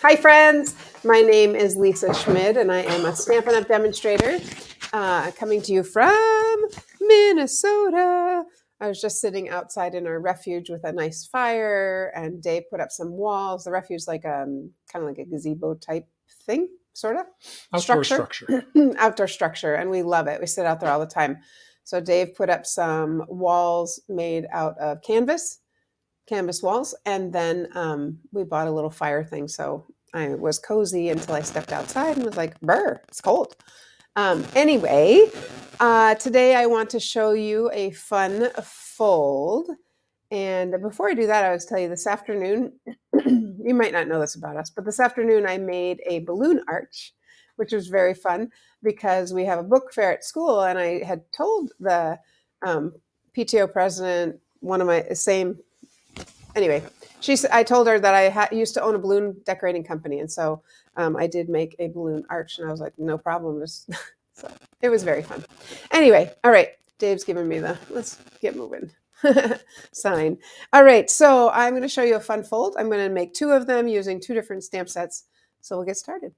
Hi, friends. My name is Lisa Schmid, and I am a Stampin' Up! Demonstrator coming to you from Minnesota. I was just sitting outside in our refuge with a nice fire, and Dave put up some walls. The refuge is like kind of like a gazebo type thing, sort of Outdoor structure. outdoor structure, and we love it. We sit out there all the time. So Dave put up some walls made out of canvas walls, and then we bought a little fire thing, so I was cozy until I stepped outside and was like, brr, it's cold. Anyway, today I want to show you a fun fold, and before I do that, I was tell you this afternoon, you might not know this about us, but this afternoon I made a balloon arch, which was very fun because we have a book fair at school, and I had told the PTO president, one of my same anyway, I told her that I used to own a balloon decorating company, and so I did make a balloon arch, and I was like, no problem. So it was very fun. Anyway, all right, Dave's giving me let's get moving sign. All right, so I'm going to show you a fun fold. I'm going to make two of them using two different stamp sets. So we'll get started.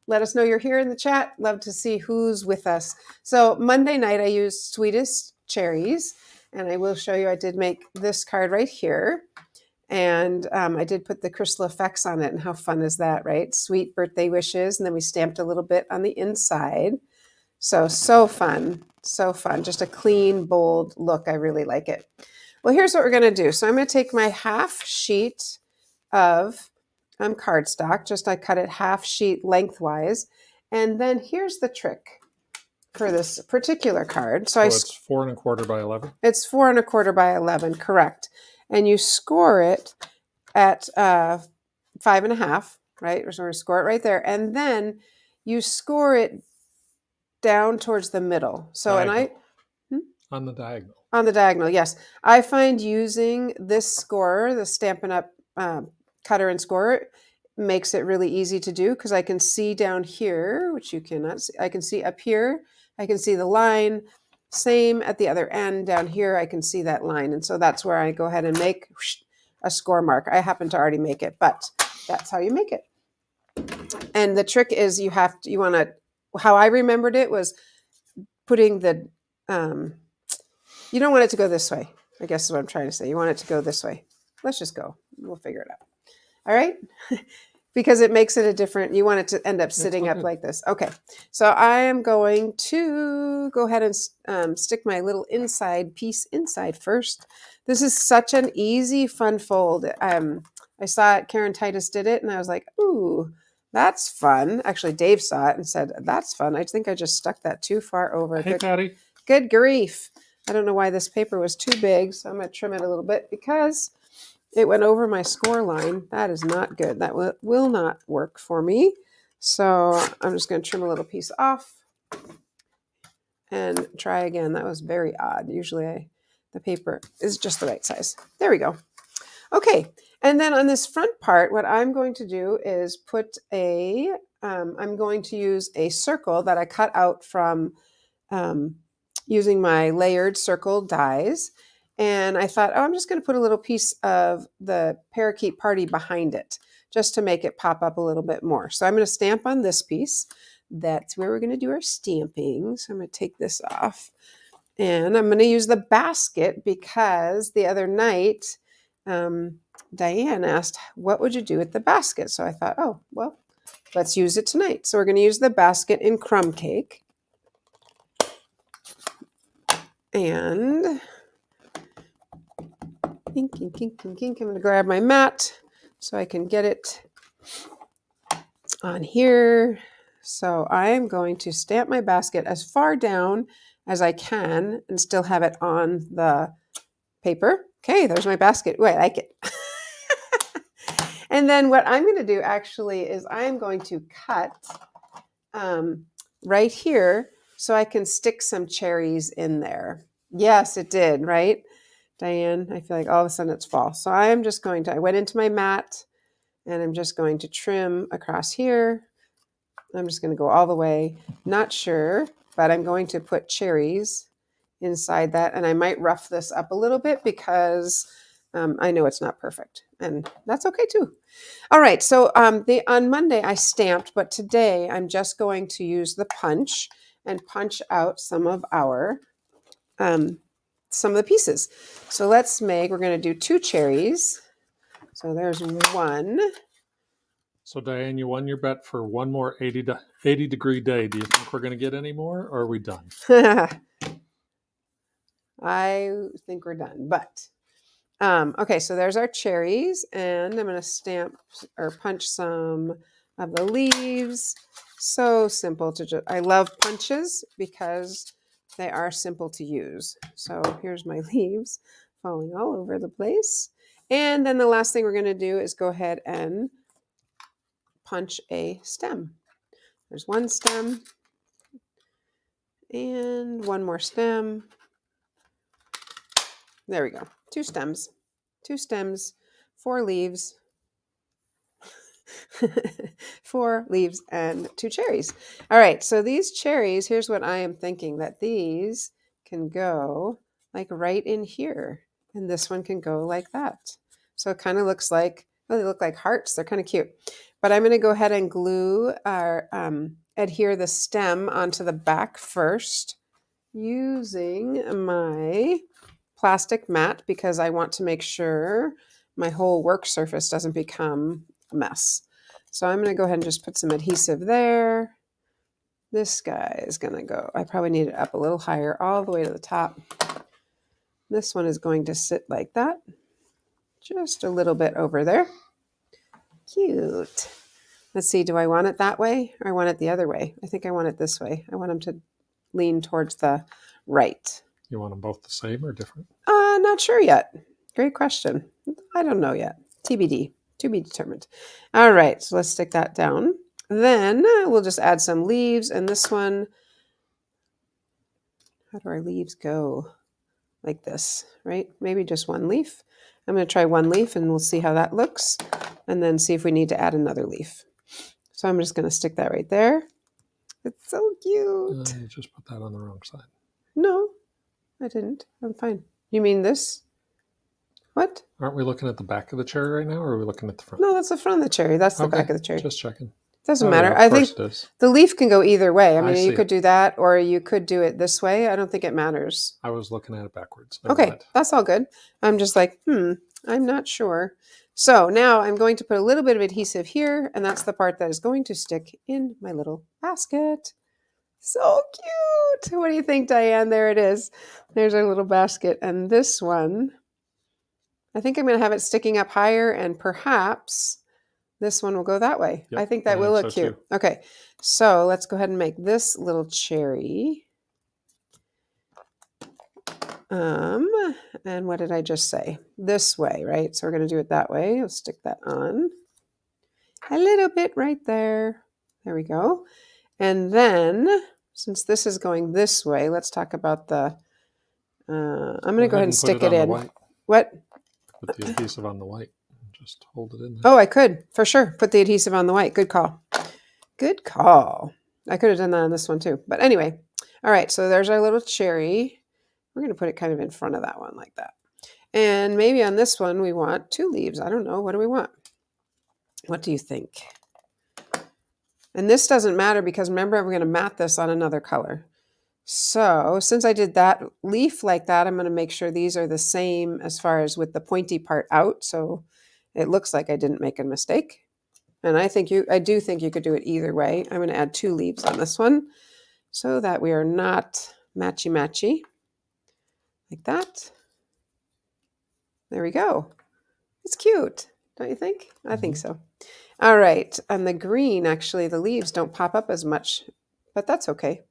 Let us know you're here in the chat. Love to see who's with us. So Monday night I used Sweetest Cherries. And I will show you, I did make this card right here. And I did put the crystal effects on it. And how fun is that, right? Sweet birthday wishes. And then we stamped a little bit on the inside. So fun. So fun. Just a clean, bold look. I really like it. Well, here's what we're going to do. So I'm going to take my half sheet of cardstock. Just I cut it half sheet lengthwise. And then here's the trick for this particular card. So it's 4 1/4 by 11. It's 4 1/4 by 11, correct. And you score it at 5 1/2, right? So we're score it right there, and then you score it down towards the middle. So diagonal. On the diagonal. On the diagonal, yes. I find using this scorer, the Stampin' Up! Cutter and scorer, makes it really easy to do because I can see down here, which you cannot see. I can see up here. I can see the line. Same at the other end down here, I can see that line. And so that's where I go ahead and make a score mark. I happen to already make it, but that's how you make it. And the trick is how I remembered it was putting the, you don't want it to go this way, I guess is what I'm trying to say. You want it to go this way. Let's just go. We'll figure it out. All right? Because it makes it you want it to end up sitting up like this. Okay, so I am going to go ahead and stick my little inside piece inside first. This is such an easy, fun fold. I saw it, Karen Titus did it, and I was like, ooh, that's fun. Actually, Dave saw it and said, that's fun. I think I just stuck that too far over. Hey, Patty. Good grief. I don't know why this paper was too big, so I'm going to trim it a little bit because it went over my score line. That is not good. That will not work for me. So I'm just going to trim a little piece off and try again. That was very odd. Usually the paper is just the right size. There we go. Okay. And then on this front part, what I'm going to do is put I'm going to use a circle that I cut out from using my layered circle dies. And I thought, I'm just going to put a little piece of the parakeet party behind it just to make it pop up a little bit more. So I'm going to stamp on this piece. That's where we're going to do our stamping. So I'm going to take this off. And I'm going to use the basket because the other night, Diane asked, what would you do with the basket? So I thought, oh, well, let's use it tonight. So we're going to use the basket in crumb cake. And I'm going to grab my mat so I can get it on here. So I'm going to stamp my basket as far down as I can and still have it on the paper. Okay, there's my basket. Oh, I like it. And then what I'm going to do actually is I'm going to cut right here so I can stick some cherries in there. Yes, it did, right? Diane, I feel like all of a sudden it's fall. So I went into my mat and I'm just going to trim across here. I'm just going to go all the way. Not sure, but I'm going to put cherries inside that. And I might rough this up a little bit because I know it's not perfect, and that's okay too. All right, so on Monday I stamped, but today I'm just going to use the punch and punch out um, some of the pieces. So we're going to do 2 cherries. So there's one. So Diane, you won your bet for one more 80-degree day. Do you think we're going to get any more, or are we done? I think we're done, but okay, so there's our cherries, and I'm going to stamp or punch some of the leaves. So simple to just, I love punches because they are simple to use. So here's my leaves falling all over the place. And then the last thing we're going to do is go ahead and punch a stem. There's one stem and one more stem. There we go. 2 stems. 2 stems, 4 leaves. 4 leaves and 2 cherries. All right, so these cherries, here's what I am thinking, that these can go like right in here, and this one can go like that. So it kind of looks like, oh, they look like hearts. They're kind of cute. But I'm going to go ahead and glue or adhere the stem onto the back first using my plastic mat because I want to make sure my whole work surface doesn't become a mess. So I'm going to go ahead and just put some adhesive there. This guy is going to go, I probably need it up a little higher, all the way to the top. This one is going to sit like that, just a little bit over there. Cute. Let's see, do I want it that way or I want it the other way? I think I want it this way. I want them to lean towards the right. You want them both the same or different? Not sure yet. Great question. I don't know yet. TBD, to be determined. All right, so let's stick that down. Then we'll just add some leaves, and this one, how do our leaves go? Like this, right? Maybe just one leaf. I'm going to try one leaf, and we'll see how that looks, and then see if we need to add another leaf. So I'm just going to stick that right there. It's so cute. You just put that on the wrong side. No, I didn't. I'm fine. You mean this? What? Aren't we looking at the back of the cherry right now, or are we looking at the front? No, that's the front of the cherry. That's the back of the cherry. Just checking. Doesn't matter. I think the leaf can go either way. I mean, you could do that, or you could do it this way. I don't think it matters. I was looking at it backwards. Okay, that's all good. I'm just like, I'm not sure. So now I'm going to put a little bit of adhesive here, and that's the part that is going to stick in my little basket. So cute. What do you think, Diane? There it is. There's our little basket. And this one, I think I'm going to have it sticking up higher, and perhaps this one will go that way. Yep, I think that will look cute. Too. Okay, so let's go ahead and make this little cherry. And what did I just say? This way, right? So we're going to do it that way. I'll stick that on a little bit right there. There we go. And then, since this is going this way, let's talk about the, I'm going to go ahead and stick it in. What? Put the adhesive on the white. Just hold it in there. Oh, I could, for sure. Put the adhesive on the white. Good call. Good call. I could have done that on this one too. But anyway, all right, so there's our little cherry. We're going to put it kind of in front of that one like that. And maybe on this one we want 2 leaves. I don't know. What do we want? What do you think? And this doesn't matter because remember, we're going to mat this on another color. So since I did that leaf like that, I'm going to make sure these are the same as far as with the pointy part out. So it looks like I didn't make a mistake. And I do think you could do it either way. I'm going to add 2 leaves on this one so that we are not matchy-matchy. Like that. There we go. It's cute, don't you think? I think so. All right. And the green, actually, the leaves don't pop up as much, but that's okay.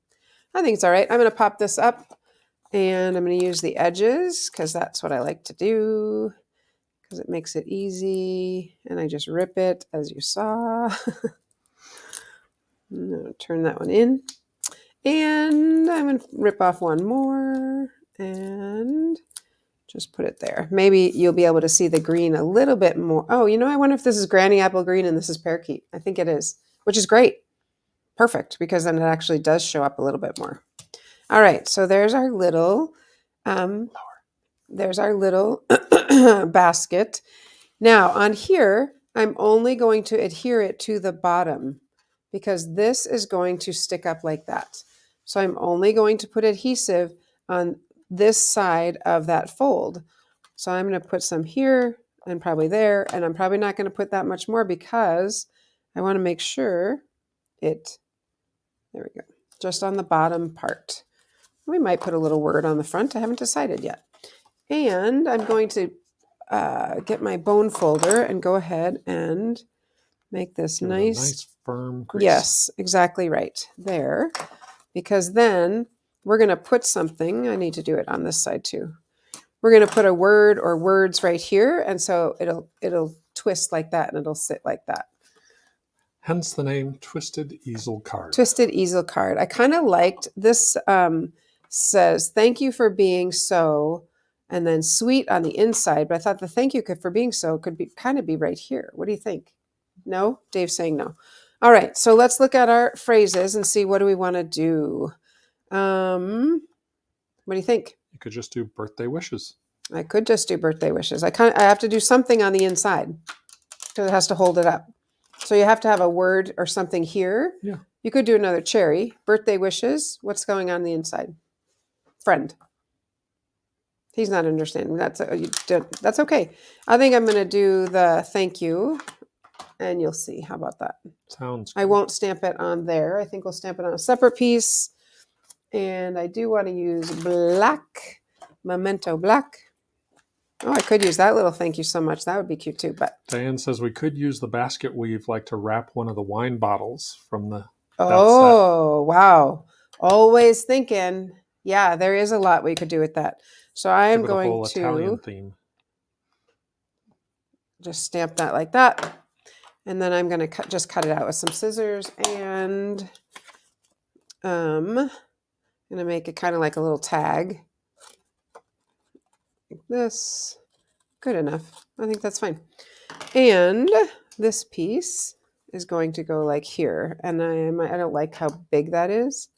I think it's all right. I'm going to pop this up, and I'm going to use the edges because that's what I like to do because it makes it easy. And I just rip it, as you saw. I'm going to turn that one in. And I'm going to rip off one more and just put it there. Maybe you'll be able to see the green a little bit more. Oh, I wonder if this is Granny Apple Green and this is Parakeet. I think it is, which is great. Perfect, because then it actually does show up a little bit more. All right, so there's our little, basket. Now on here, I'm only going to adhere it to the bottom because this is going to stick up like that. So I'm only going to put adhesive on this side of that fold. So I'm going to put some here and probably there, and I'm probably not going to put that much more because I want to make sure it, there we go, just on the bottom part. We might put a little word on the front. I haven't decided yet. And I'm going to get my bone folder and go ahead and make this Give it a nice firm crease. Yes, exactly right there. Because then we're going to put something. I need to do it on this side too. We're going to put a word or words right here, and so it'll twist like that, and it'll sit like that. Hence the name Twisted Easel Card. Twisted Easel Card. I kind of liked this. Says thank you for being so, and then sweet on the inside. But I thought the thank you for being so could be kind of be right here. What do you think? No? Dave's saying no. All right, so let's look at our phrases and see what do we want to do. What do you think? You could just do birthday wishes. I could just do birthday wishes. I have to do something on the inside because it has to hold it up. So you have to have a word or something here. Yeah. You could do another cherry. Birthday wishes. What's going on the inside? Friend. He's not understanding. That's okay. I think I'm going to do the thank you, and you'll see. How about that? Sounds good. I won't stamp it on there. I think we'll stamp it on a separate piece. And I do want to use black, Memento Black. Oh, I could use that little thank you so much. That would be cute too. But Diane says we could use the basket weave like to wrap one of the wine bottles from the oh, wow. Always thinking. Yeah, there is a lot we could do with that. So I am going to Italian theme. Just stamp that like that. And then I'm going to just cut it out with some scissors, and I'm going to make it kind of like a little tag. Like this. Good enough. I think that's fine. And this piece is going to go like here. And I don't like how big that is.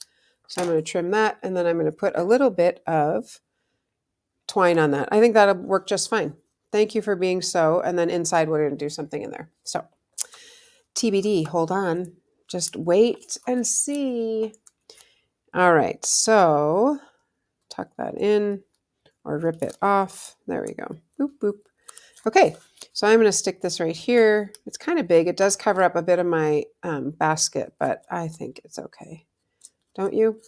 So I'm going to trim that, and then I'm going to put a little bit of twine on that. I think that'll work just fine. Thank you for being so. And then inside we're going to do something in there. So TBD, hold on. Just wait and see. All right, so tuck that in or rip it off. There we go. Boop, boop. Okay, so I'm going to stick this right here. It's kind of big. It does cover up a bit of my basket, but I think it's okay. Don't you?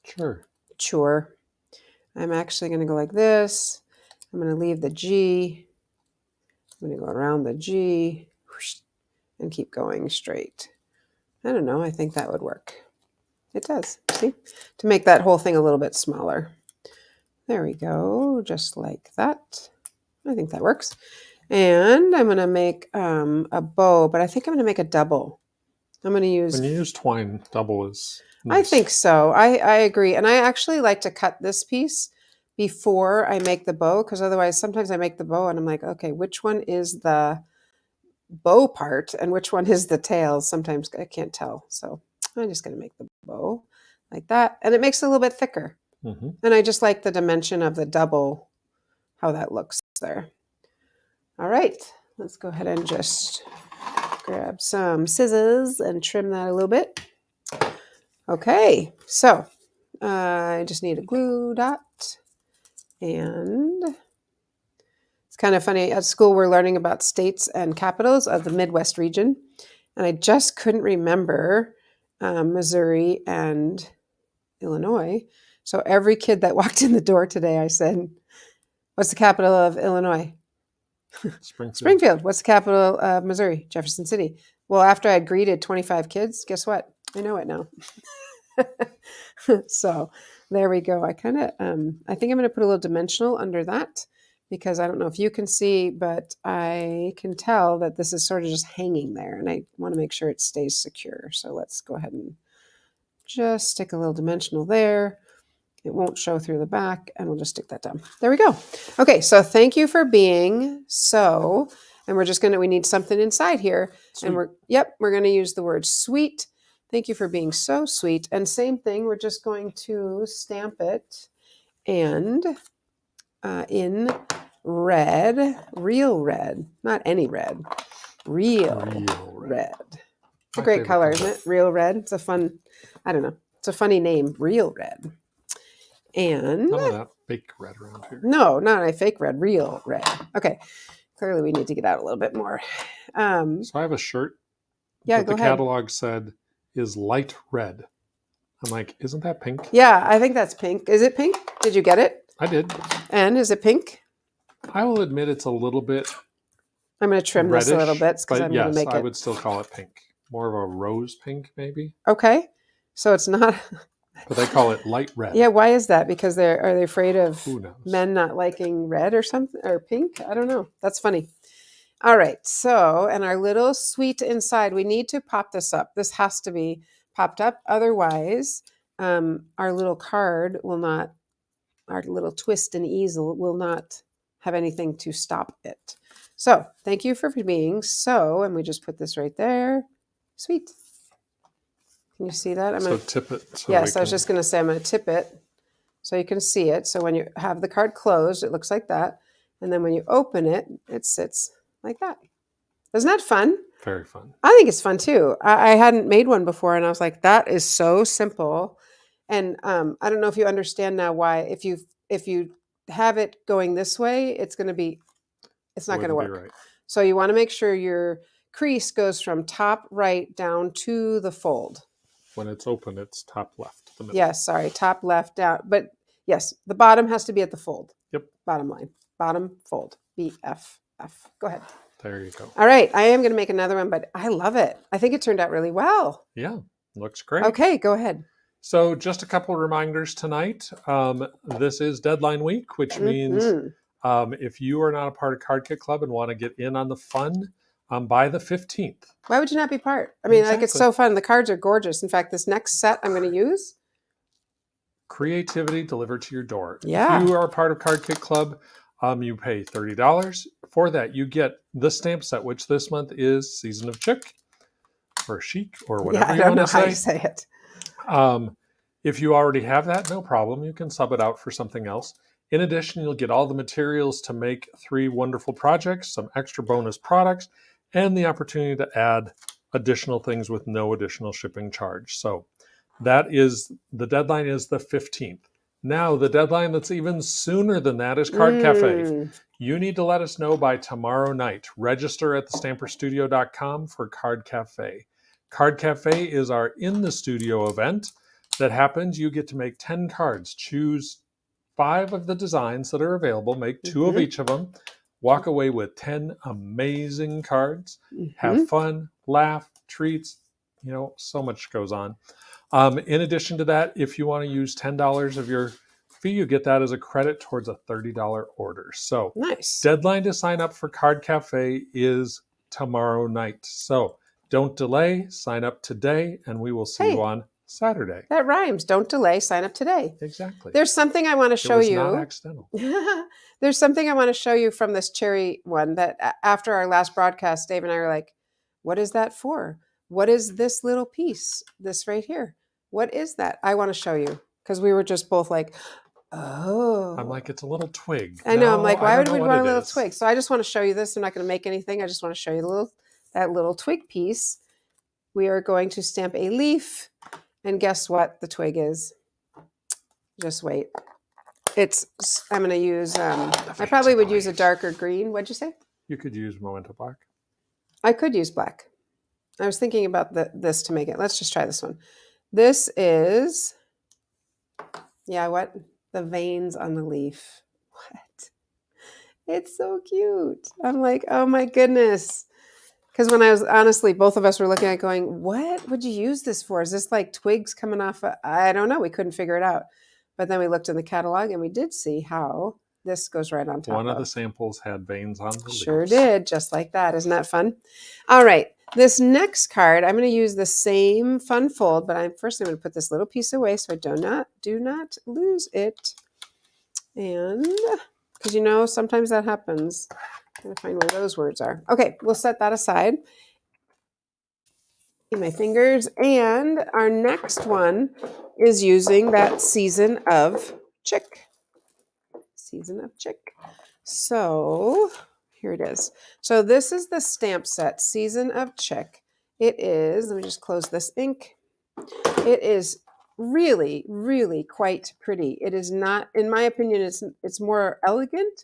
Sure. Sure. I'm actually going to go like this. I'm going to leave the G. I'm going to go around the G and keep going straight. I don't know. I think that would work. It does. See? To make that whole thing a little bit smaller. There we go. Just like that. I think that works. And I'm going to make a bow, but I think I'm going to make a double. I'm going to use... When you use twine, double is nice. I think so. I agree. And I actually like to cut this piece before I make the bow, because otherwise sometimes I make the bow and I'm like, okay, which one is the bow part and which one is the tails? Sometimes I can't tell. So I'm just going to make the bow like that. And it makes it a little bit thicker. Mm-hmm. And I just like the dimension of the double, how that looks there. All right, let's go ahead and just grab some scissors and trim that a little bit. Okay, so I just need a glue dot. And it's kind of funny. At school, we're learning about states and capitals of the Midwest region. And I just couldn't remember Missouri and Illinois. So every kid that walked in the door today, I said, what's the capital of Illinois? Springfield. What's the capital of Missouri? Jefferson City. Well, after I had greeted 25 kids, guess what? I know it now. So there we go. I kind of, I think I'm going to put a little dimensional under that, because I don't know if you can see, but I can tell that this is sort of just hanging there, and I want to make sure it stays secure. So let's go ahead and just stick a little dimensional there. It won't show through the back, and we'll just stick that down. There we go. Okay, so thank you for being so, and we're just going to, we need something inside here. Sweet. And we're going to use the word sweet. Thank you for being so sweet. And same thing, we're just going to stamp it and in red, real red, not any red, real Red. red. It's a My great favorite color, color. isn't it? Real red. It's a fun, I don't know. It's a funny name, real red. And None of that fake red around here. no, not a fake red, real red. Okay. Clearly we need to get out a little bit more. So I have a shirt Yeah, that go the ahead. catalog said is light red. I'm like, isn't that pink? Yeah, I think that's pink. Is it pink? Did you get it? I did. And is it pink? I will admit it's a little bit I'm going to trim reddish, this a little bit because but I'm going to yes, make I it. would still call it pink. More of a rose pink, maybe. Okay. So it's not. But they call it light red. Yeah, why is that? Because are they afraid of Who knows? men not liking red or something or pink? I don't know. That's funny. All right. So, and our little sweet inside, we need to pop this up. This has to be popped up. Otherwise, our little card will not, our little twist and easel will not have anything to stop it. So, thank you for being so. And we just put this right there. Sweet. Can you see that? So tip it. So yes, I was just going to say I'm going to tip it so you can see it. So when you have the card closed, it looks like that. And then when you open it, it sits like that. Isn't that fun? Very fun. I think it's fun too. I hadn't made one before, and I was like, that is so simple. And I don't know if you understand now why if you have it going this way, it's not going to work. Right. So you want to make sure your crease goes from top right down to the fold. When it's open, it's top left. The middle. Yes, sorry, top left down. But yes, the bottom has to be at the fold. Yep. Bottom line. Bottom fold. BFF. Go ahead. There you go. All right. I am going to make another one, but I love it. I think it turned out really well. Yeah. Looks great. Okay, go ahead. So just a couple of reminders tonight. This is deadline week, which means if you are not a part of Card Kit Club and want to get in on the fun, by the 15th. Why would you not be part? I mean, Exactly. like, it's so fun. The cards are gorgeous. In fact, this next set I'm going to use. Creativity delivered to your door. Yeah. If you are a part of Card Kit Club, you pay $30. For that, you get the stamp set, which this month is Season of Chic or Chic or whatever you want to say. I don't know how you say it. If you already have that, no problem. You can sub it out for something else. In addition, you'll get all the materials to make 3 wonderful projects, some extra bonus products, and the opportunity to add additional things with no additional shipping charge. So that is, the deadline is the 15th. Now, the deadline that's even sooner than that is Card Cafe. You need to let us know by tomorrow night. Register at thestamperstudio.com for Card Cafe. Card Cafe is our in the studio event that happens. You get to make 10 cards. Choose 5 of the designs that are available. Make 2 of each of them. Walk away with 10 amazing cards. Have fun, laugh, treats. You know, so much goes on. In addition to that, if you want to use $10 of your fee, you get that as a credit towards a $30 order. So Nice. Deadline to sign up for Card Cafe is tomorrow night. So don't delay. Sign up today, and we will see you on Saturday. That rhymes. Don't delay. Sign up today. Exactly. There's something I want to show you. Not accidental. There's something I want to show you from this cherry one that after our last broadcast, Dave and I were like, what is that for? What is this little piece? This right here. What is that? I want to show you because we were just both like, oh. I'm like, it's a little twig. I know. I'm like, why would we want a little is. twig? So I just want to show you this. I'm not going to make anything. I just want to show you that little twig piece. We are going to stamp a leaf. And guess what the twig is? Just wait. I'm going to use, I probably would use a darker green. What'd you say? You could use Memento Black. I could use black. I was thinking about this to make it. Let's just try this one. This is, the veins on the leaf. What? It's so cute. I'm like, oh my goodness. Because when I was, honestly, both of us were looking at it going, what would you use this for? Is this like twigs coming off? I don't know. We couldn't figure it out. But then we looked in the catalog and we did see how this goes right on top. One of the samples had veins on the leaves. Sure did. Just like that. Isn't that fun? All right. This next card, I'm going to use the same fun fold, but I'm going to put this little piece away so I do not lose it. And because sometimes that happens. I'm going to find where those words are. Okay, we'll set that aside. In my fingers. And our next one is using that Season of Chic. Season of Chic. So here it is. So this is the stamp set, Season of Chick. It is, let me just close this ink. It is really, really quite pretty. It is not, in my opinion, it's more elegant,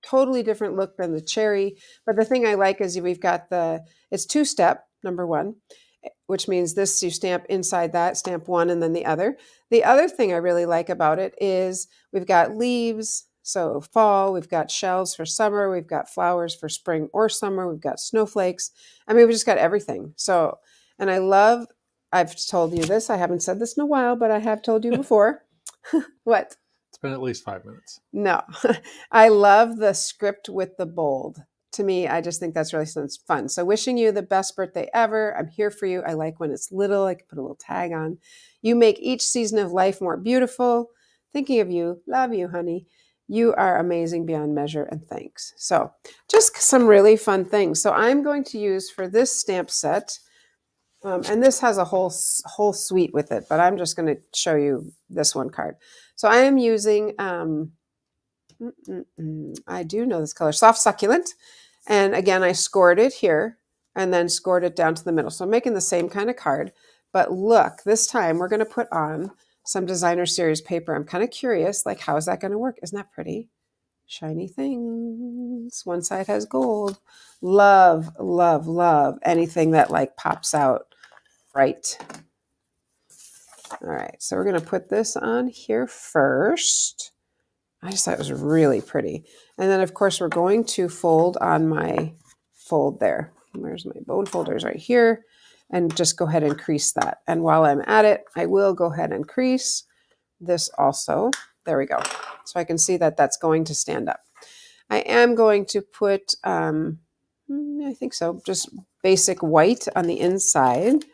totally different look than the cherry. But the thing I like is we've got it's two-step, number one, which means this you stamp inside that, stamp one and then the other. The other thing I really like about it is we've got leaves, so fall, we've got shells for summer, we've got flowers for spring or summer, we've got snowflakes. I mean, we just got everything. So, and I've told you this, I haven't said this in a while, but I have told you before. What? It's been at least 5 minutes. No, I love the script with the bold. To me, I just think that's really fun. So, wishing you the best birthday ever. I'm here for you. I like when it's little, I can put a little tag on. You make each season of life more beautiful. Thinking of you. Love you, honey. You are amazing beyond measure, and thanks. So, just some really fun things. So, I'm going to use for this stamp set, and this has a whole suite with it, but I'm just going to show you this one card. So, I am using. I do know this color, Soft Succulent. And again, I scored it here and then scored it down to the middle. So I'm making the same kind of card. But look, this time we're going to put on some designer series paper. I'm kind of curious, like, how is that going to work? Isn't that pretty? Shiny things. One side has gold. Love, love, love anything that like pops out bright. All right, so we're going to put this on here first. I just thought it was really pretty. And then, of course, we're going to fold on my fold there. Where's my bone folders? Right here. And just go ahead and crease that. And while I'm at it, I will go ahead and crease this also. There we go. So I can see that that's going to stand up. I am going to put, I think so, just basic white on the inside.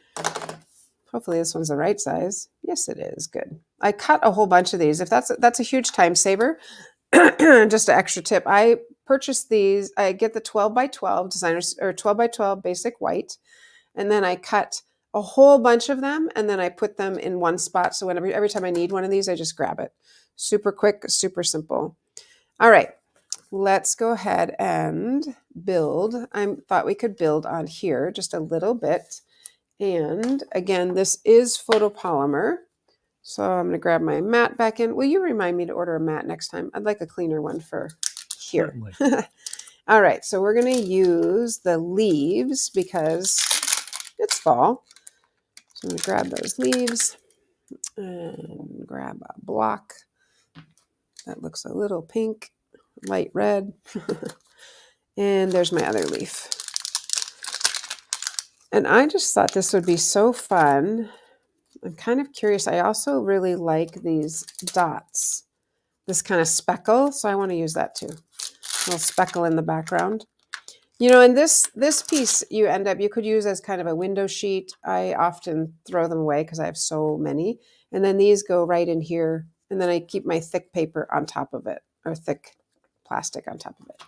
Hopefully this one's the right size. Yes, it is. Good. I cut a whole bunch of these. If that's a huge time saver, just an extra tip. I purchased these. I get the 12 by 12 designers or 12 by 12 basic white, and then I cut a whole bunch of them, and then I put them in one spot. So whenever every time I need one of these, I just grab it. Super quick, super simple. All right, let's go ahead and build. I thought we could build on here just a little bit. And again, this is photopolymer. So I'm going to grab my mat back in. Will you remind me to order a mat next time? I'd like a cleaner one for here. All right, so we're going to use the leaves because it's fall. So I'm going to grab those leaves and grab a block that looks a little pink, light red. And there's my other leaf. And I just thought this would be so fun. I'm kind of curious. I also really like these dots, this kind of speckle. So I want to use that too. A little speckle in the background. You know, and this piece you could use as kind of a window sheet. I often throw them away because I have so many. And then these go right in here. And then I keep my thick paper on top of it, or thick plastic on top of it,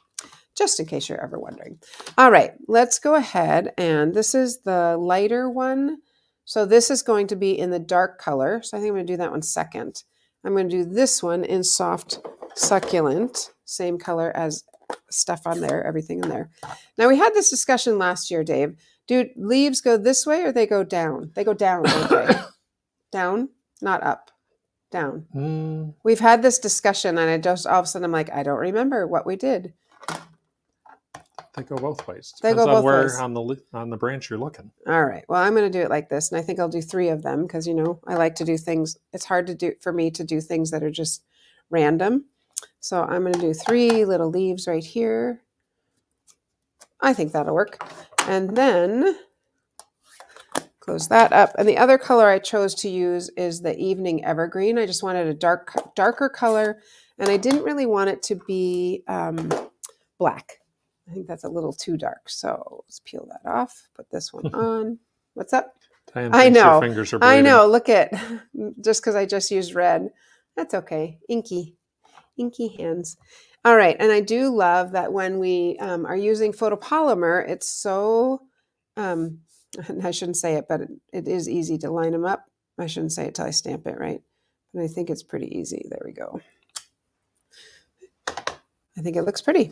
just in case you're ever wondering. All right, let's go ahead. And this is the lighter one. So this is going to be in the dark color. So I think I'm going to do that one second. I'm going to do this one in Soft Succulent, same color as stuff on there, everything in there. Now we had this discussion last year, Dave. Do leaves go this way or they go down? They go down, don't they? Down, not up. Down. We've had this discussion and I just all of a sudden I'm like, I don't remember what we did. They go both ways. They Depends go both on where ways. on the branch you're looking. All right. Well, I'm going to do it like this, and I think I'll do 3 of them because I like to do things. It's hard to do for me to do things that are just random. So I'm going to do 3 little leaves right here. I think that'll work. And then close that up. And the other color I chose to use is the Evening Evergreen. I just wanted a darker color, and I didn't really want it to be black. I think that's a little too dark. So let's peel that off. Put this one on. What's up? Diane thinks your fingers are bleeding. I know. Look at, just because I just used red. That's okay. Inky hands. All right. And I do love that when we are using photopolymer, it's so, and I shouldn't say it, but it is easy to line them up. I shouldn't say it till I stamp it, right? But I think it's pretty easy. There we go. I think it looks pretty.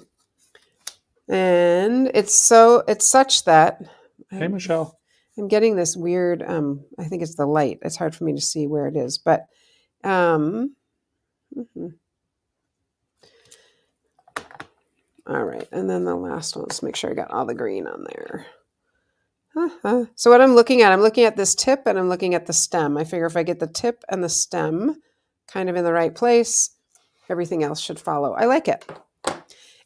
And it's such that Hey, Michelle. I'm getting this weird, I think it's the light. It's hard for me to see where it is, but mhm. All right. And then the last one, let's make sure I got all the green on there. So what I'm looking at this tip and I'm looking at the stem. I figure if I get the tip and the stem kind of in the right place, everything else should follow. I like it.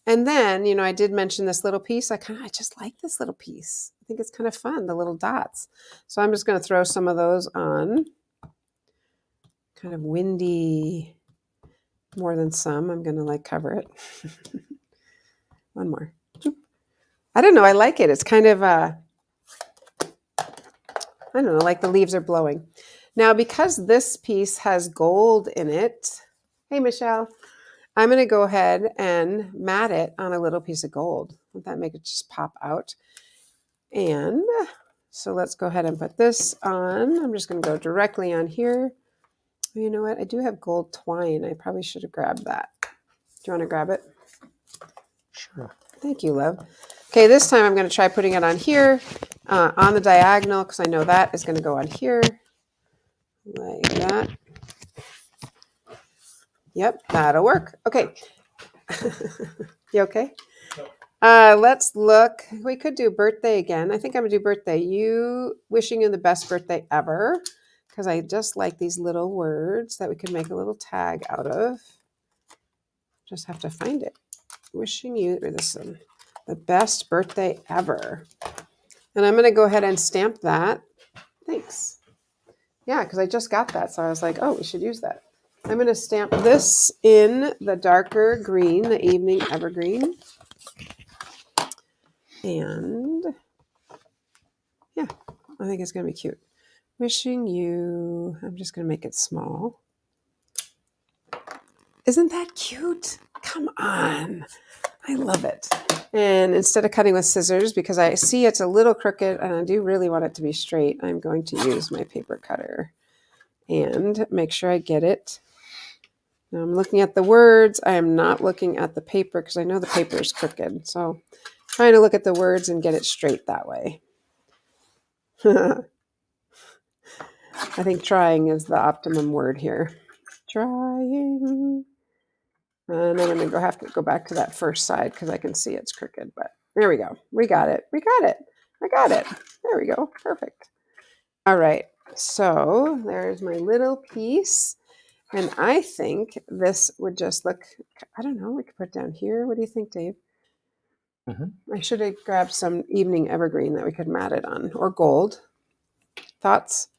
And then, I did mention this little piece. I just like this little piece. I think it's kind of fun, the little dots. So I'm just going to throw some of those on. Kind of windy, more than some. I'm going to cover it. One more. I don't know. I like it. It's kind of, I don't know, like the leaves are blowing. Now, because this piece has gold in it, hey, Michelle, I'm going to go ahead and mat it on a little piece of gold. Let that make it just pop out. And so let's go ahead and put this on. I'm just going to go directly on here. You know what? I do have gold twine. I probably should have grabbed that. Do you want to grab it? Sure. Thank you, love. Okay, this time I'm going to try putting it on here, on the diagonal, because I know that is going to go on here, like that. Yep, that'll work. Okay. You okay? Let's look. We could do birthday again. I think I'm going to do birthday. Wishing you the best birthday ever, because I just like these little words that we could make a little tag out of. Just have to find it. Wishing you the best birthday ever. And I'm going to go ahead and stamp that. Thanks. Yeah, because I just got that. So I was like, oh, we should use that. I'm going to stamp this in the darker green, the evening evergreen. And yeah, I think it's going to be cute. Wishing you, I'm just going to make it small. Isn't that cute? Come on. I love it. And instead of cutting with scissors, because I see it's a little crooked and I do really want it to be straight, I'm going to use my paper cutter and make sure I get it. Now I'm looking at the words. I am not looking at the paper because I know the paper is crooked. So trying to look at the words and get it straight that way. I think trying is the optimum word here. Trying. And I'm going to have to go back to that first side because I can see it's crooked. But there we go. We got it. We got it. I got it. There we go. Perfect. All right. So there's my little piece. And I think this would just look, I don't know, we could put it down here. What do you think, Dave? I should have grabbed some evening evergreen that we could mat it on, or gold. Thoughts?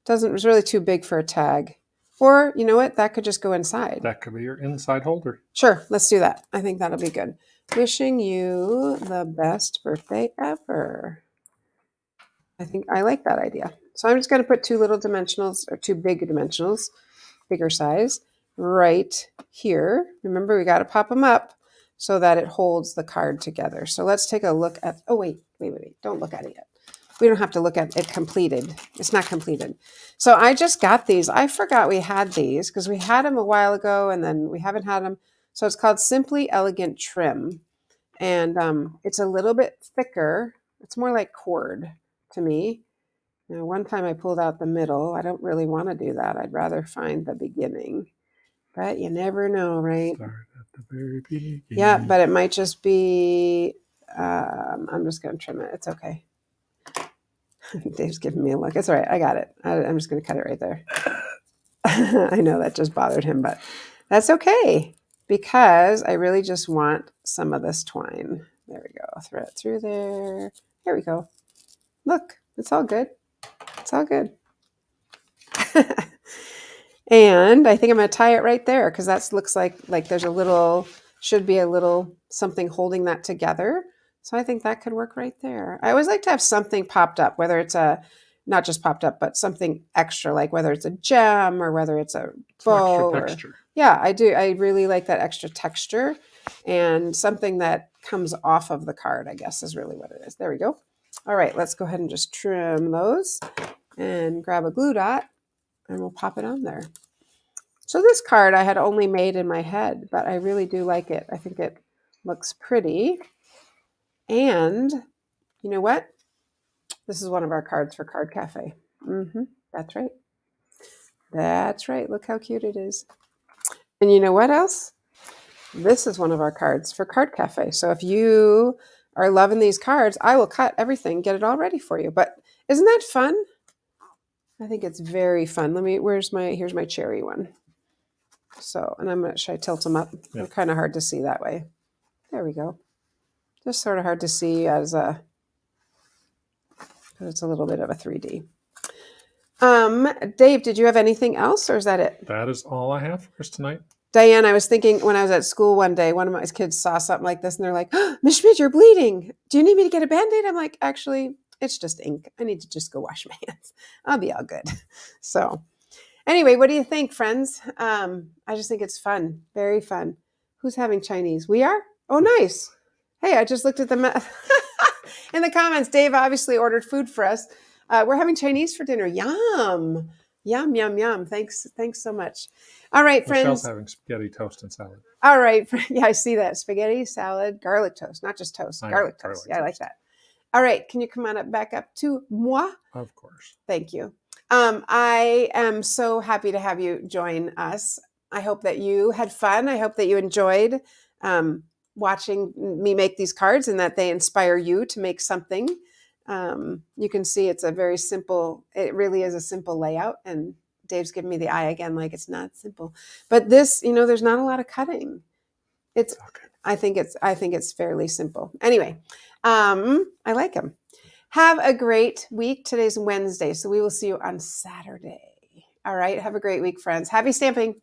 It's really too big for a tag. Or, you know what? That could just go inside. That could be your inside holder. Sure, let's do that. I think that'll be good. Wishing you the best birthday ever. I think I like that idea. So I'm just going to put two little dimensionals, or two big dimensionals, bigger size, right here. Remember, we got to pop them up so that it holds the card together. So let's take a look at, oh, wait. Don't look at it yet. We don't have to look at it completed. It's not completed. So I just got these. I forgot we had these because we had them a while ago and then we haven't had them. So it's called Simply Elegant Trim. And it's a little bit thicker. It's more like cord to me. Now, one time I pulled out the middle. I don't really want to do that. I'd rather find the beginning. But you never know, right? Start at the very beginning. Yeah, but it might just be, I'm just going to trim it. It's okay. Dave's giving me a look. It's all right. I got it. I'm just going to cut it right there. I know that just bothered him, but that's okay because I really just want some of this twine. There we go. Thread it through there. There we go. Look, it's all good. It's all good. And I think I'm going to tie it right there because that looks like there's should be a little something holding that together. So I think that could work right there. I always like to have something popped up, whether it's not just popped up, but something extra, like whether it's a gem or whether it's a bow. Extra texture. Yeah, I do. I really like that extra texture and something that comes off of the card, I guess is really what it is. There we go. All right, let's go ahead and just trim those and grab a glue dot and we'll pop it on there. So this card I had only made in my head, but I really do like it. I think it Looks pretty. And you know what? This is one of our cards for Card Cafe. That's right. That's right. Look how cute it is. And you know what else? This is one of our cards for Card Cafe. So if you are loving these cards, I will cut everything, get it all ready for you. But isn't that fun? I think it's very fun. Here's my cherry one. So, and should I tilt them up? Yeah. They're kind of hard to see that way. There we go. Just sort of hard to see because it's a little bit of a 3D. Dave, did you have anything else or is that it? That is all I have for us tonight. Diane, I was thinking when I was at school one day, one of my kids saw something like this and they're like, oh, Miss Schmidt, you're bleeding. Do you need me to get a Band-Aid? I'm like, actually, it's just ink. I need to just go wash my hands. I'll be all good. So anyway, what do you think, friends? I just think it's fun. Very fun. Who's having Chinese? We are? Oh, nice. Hey, I just looked at the in the comments. Dave obviously ordered food for us. We're having Chinese for dinner. Yum. Yum, yum, yum. Thanks so much. All right, friends. Michelle's having spaghetti, toast, and salad. All right. Yeah, I see that. Spaghetti, salad, garlic toast. Not just toast, garlic toast. Yeah, I like that. All right. Can you come on back up to moi? Of course. Thank you. I am so happy to have you join us. I hope that you had fun. I hope that you enjoyed watching me make these cards and that they inspire you to make something. You can see it's a very simple, it really is a simple layout. And Dave's giving me the eye again, like it's not simple. But this, there's not a lot of cutting. It's okay. I think it's fairly simple. Anyway, I like them. Have a great week. Today's Wednesday, so we will see you on Saturday. All right. Have a great week, friends. Happy stamping.